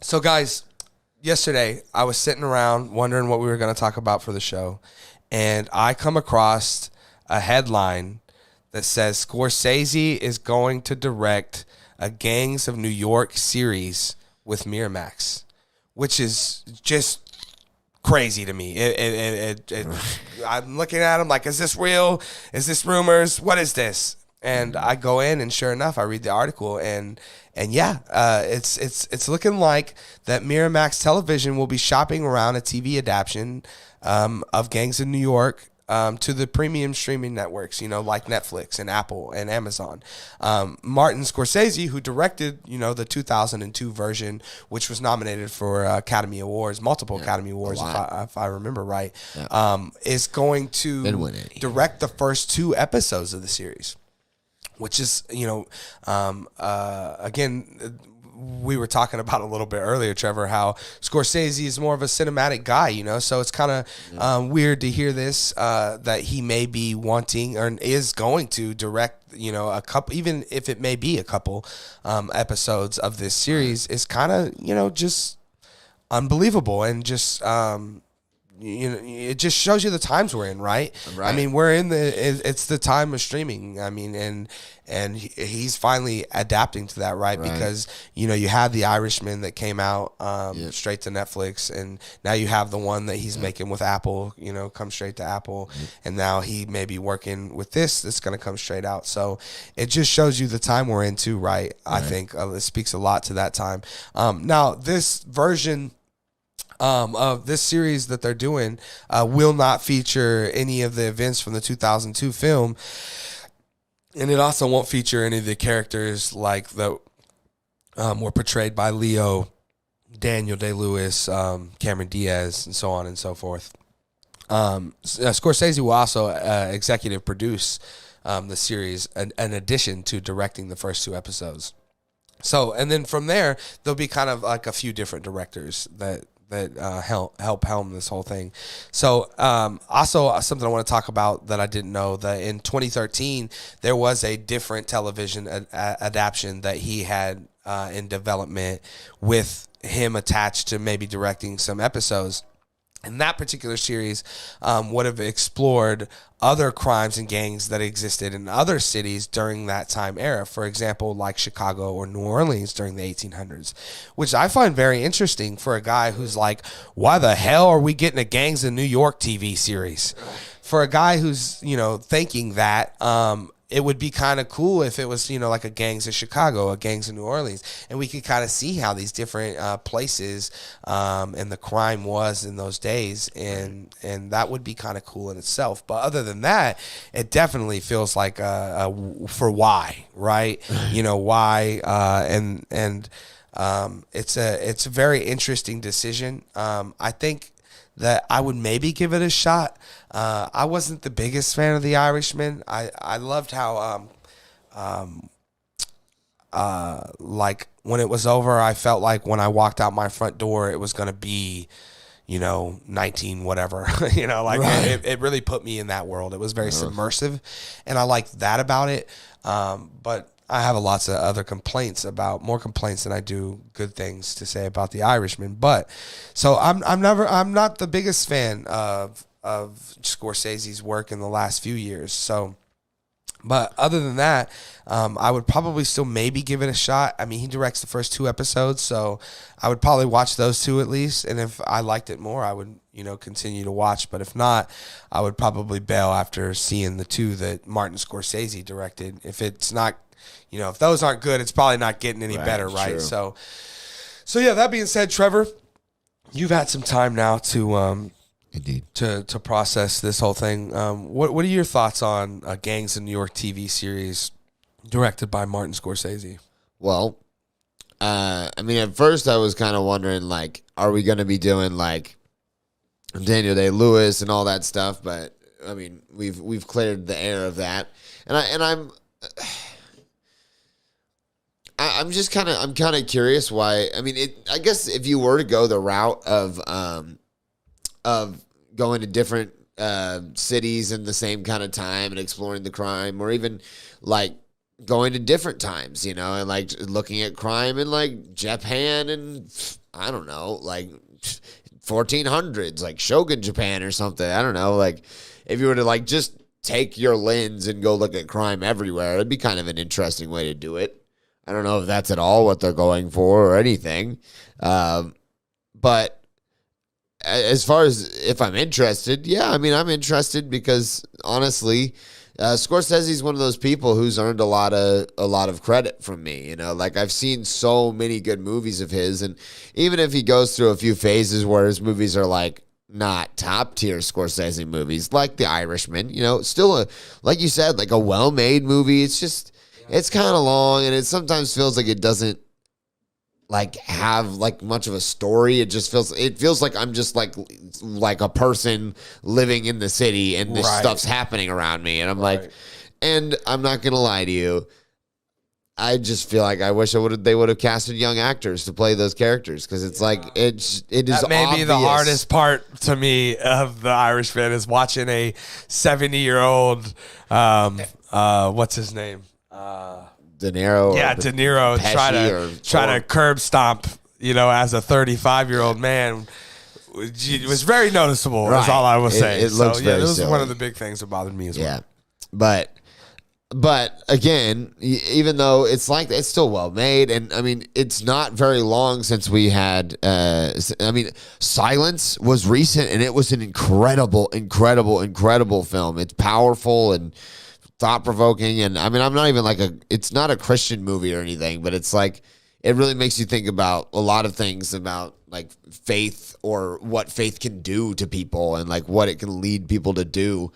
So, guys, yesterday I was sitting around wondering what we were going to talk about for the show, and I come across a headline that says Scorsese is going to direct a Gangs of New York series with Miramax, which is just crazy to me. I'm looking at him like, is this real? Is this rumors? What is this? And I go in, and sure enough, I read the article, and yeah, it's looking like that Miramax Television will be shopping around a TV adaptation of Gangs of New York to the premium streaming networks, like Netflix and Apple and Amazon. Martin Scorsese, who directed, the 2002 version, which was nominated for Academy Awards, multiple Academy Awards, if I remember right, is going to direct the first 2 episodes of the series. Which is, again, we were talking about a little bit earlier, Trevor, how Scorsese is more of a cinematic guy, so it's kind of weird to hear this, that he may be wanting or is going to direct, a couple, even if it may be a couple episodes of this series, is kind of, just unbelievable and just, it just shows you the times we're in, right? I mean, it's the time of streaming. I mean, and he's finally adapting to that, right? Because, you had The Irishman that came out straight to Netflix, and now you have the one that he's making with Apple, come straight to Apple, and now he may be working with this that's going to come straight out. So it just shows you the time we're in too, right? I think it speaks a lot to that time. Now, this version of this series that they're doing will not feature any of the events from the 2002 film, and it also won't feature any of the characters like that were portrayed by Leo, Daniel Day-Lewis, Cameron Diaz, and so on and so forth. Scorsese will also executive produce the series in addition to directing the first 2 episodes. So, and then from there, there'll be kind of like a few different directors that help helm this whole thing. So also something I want to talk about that I didn't know, that in 2013 there was a different television adaptation that he had in development with him attached to maybe directing some episodes. And that particular series would have explored other crimes and gangs that existed in other cities during that time era. For example, like Chicago or New Orleans during the 1800s, which I find very interesting for a guy who's like, why the hell are we getting a Gangs of New York TV series? For a guy who's, thinking that, it would be kind of cool if it was, like a Gangs of Chicago, a Gangs of New Orleans, and we could kind of see how these different places and the crime was in those days, and that would be kind of cool in itself. But other than that, it definitely feels like for why, right? Why, and it's a very interesting decision. I think that I would maybe give it a shot. I wasn't the biggest fan of The Irishman. I loved how, like when it was over, I felt like when I walked out my front door, it was going to be, 19 whatever, it really put me in that world. It was very submersive, and I liked that about it. But I have lots of other more complaints than I do good things to say about The Irishman. But so I'm not the biggest fan of Scorsese's work in the last few years. So, but other than that, I would probably still maybe give it a shot. I mean, he directs the first 2 episodes, so I would probably watch those 2 at least. And if I liked it more, I would, continue to watch. But if not, I would probably bail after seeing the 2 that Martin Scorsese directed. If it's not, if those aren't good, it's probably not getting any better, right? True. So yeah, that being said, Trevor, you've had some time now to indeed to process this whole thing. What are your thoughts on Gangs of New York TV series directed by Martin Scorsese? Well, I mean, at first I was kind of wondering, like, are we going to be doing like Daniel Day-Lewis and all that stuff? But I mean, we've cleared the air of that, I'm just kind of curious why. I mean, I guess if you were to go the route of going to different cities in the same kind of time and exploring the crime, or even like going to different times, you know, and like looking at crime in like Japan and I don't know, like 1400s, like Shogun Japan or something. I don't know. Like if you were to like just take your lens and go look at crime everywhere, it'd be kind of an interesting way to do it. I don't know if that's at all what they're going for or anything. But as far as if I'm interested, yeah, I mean, I'm interested because honestly, Scorsese's one of those people who's earned a lot of credit from me. You know, like I've seen so many good movies of his, and even if he goes through a few phases where his movies are like not top tier Scorsese movies, like The Irishman, you know, still like you said, like a well made movie. It's just it's kind of long, and it sometimes feels like it doesn't like have like much of a story. It feels like I'm just like a person living in the city and this stuff's happening around me, and I'm like, and I'm not gonna lie to you, I just feel like I wish they would have casted young actors to play those characters, because it's like it is that may obvious. be the hardest part to me of The Irishman is watching a 70-year-old what's his name, De Niro. Yeah, De Niro try to curb stomp, you know, as a 35-year-old man. It was very noticeable. That's all I will say. It looks very this silly. is one of the big things that bothered me as well. Yeah, but again, even though it's like it's still well made, and I mean it's not very long since we had. I mean, Silence was recent, and it was an incredible film. It's powerful and thought-provoking, and I mean I'm not even like it's not a Christian movie or anything, but it's like it really makes you think about a lot of things about like faith or what faith can do to people and like what it can lead people to do.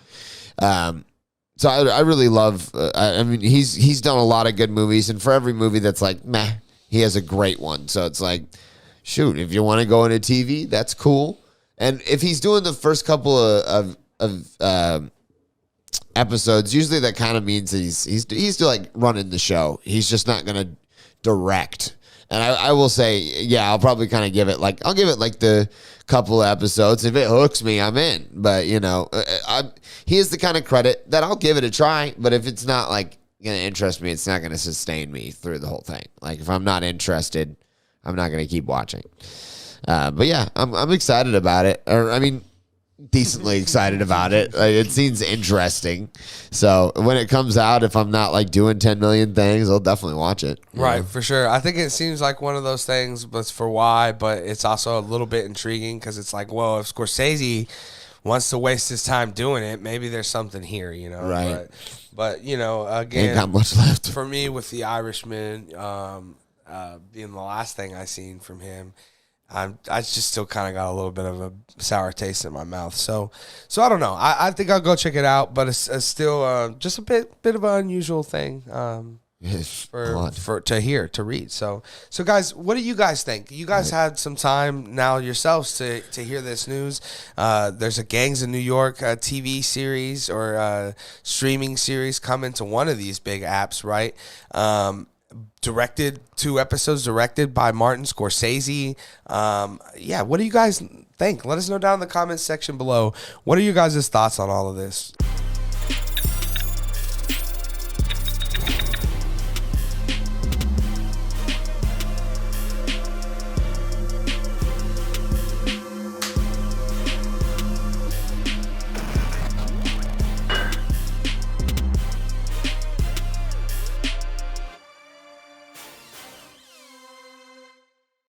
So I really love I mean he's done a lot of good movies, and for every movie that's like meh, he has a great one. So it's like, shoot, if you want to go into TV, that's cool. And if he's doing the first couple of episodes, usually that kind of means that he's still like running the show. He's just not gonna direct. And I will say, yeah, I'll probably kind of give it like the couple of episodes. If it hooks me, I'm in. But you know, he is the kind of credit that I'll give it a try. But if it's not like gonna interest me, it's not gonna sustain me through the whole thing. Like if I'm not interested, I'm not gonna keep watching. But yeah, I'm excited about it. Or I mean, decently excited about it. Like, it seems interesting. So when it comes out, if I'm not like doing 10 million things, I'll definitely watch it. Right, for sure. I think it seems like one of those things, but it's for why, but it's also a little bit intriguing because it's like, well, if Scorsese wants to waste his time doing it, maybe there's something here, you know? Right. But you know, again, ain't got much left. For me with The Irishman being the last thing I seen from him, I just still kind of got a little bit of a sour taste in my mouth. So I don't know. I think I'll go check it out, but it's still just a bit of an unusual thing to read. So guys, what do you guys think? You guys had some time now yourselves to hear this news. There's a Gangs of New York TV series or streaming series coming to one of these big apps, right? Directed 2 episodes, directed by Martin Scorsese. What do you guys think? Let us know down in the comments section below. What are you guys' thoughts on all of this?